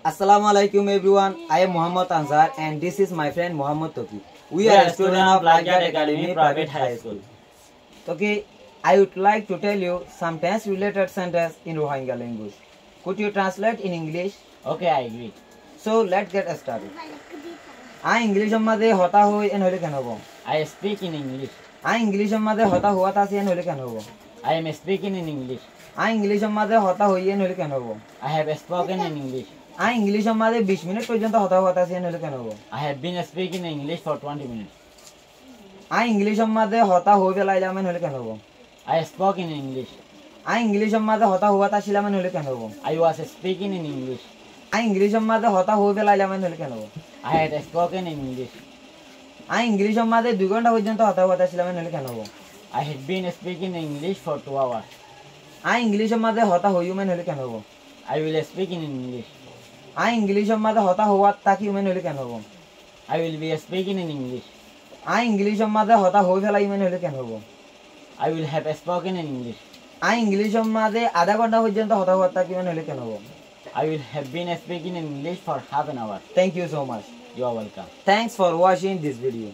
Assalamualaikum everyone. I am Muhammad Ansar and this is my friend Muhammad Toki. We are a student of Lajat Academy Private High School. Toki, I would like to tell you some tense related sentences in Rohingya language. Could you translate in English? Okay, I agree. So let's get started. I English मध्ये होता हो N होले केन होबो. I speak in English. I English मध्ये होता हुआ था N होले केन होबो. I am speaking in English. I English मध्ये होता होई एन होले केन होबो. I have spoken in English. I English मध्ये 20 मिनिट पर्यंत होता हुआ था एन होले केन होबो. I have been speaking in English for 20 minutes. I English मध्ये होता हो वेला इला एन होले केन होबो. I spoke in English. I English मध्ये होता हुआ था शिला एन होले केन होबो. I was speaking in English. I English मध्ये होता हो वेला इला एन होले केन होबो. I had spoken in English. I English मध्ये 2 घंटा पर्यंत होता हुआ था शिला एन होले केन होबो. I had been speaking in English for 2 hours. I English मध्ये होता होई एन होले केन होबो. I will speak in English. I English मध्ये होता हुआ ताकि एन होले केन होबो. I will be speaking in English. I English मध्ये होता हो वेला एन होले केन होबो. I will have spoken in English. I English मध्ये आधा घंटा पर्यंत होता हुआ ताकि एन होले केन होबो. I will have been speaking in English for half an hour. Thank you so much. You are welcome. Thanks for watching this video.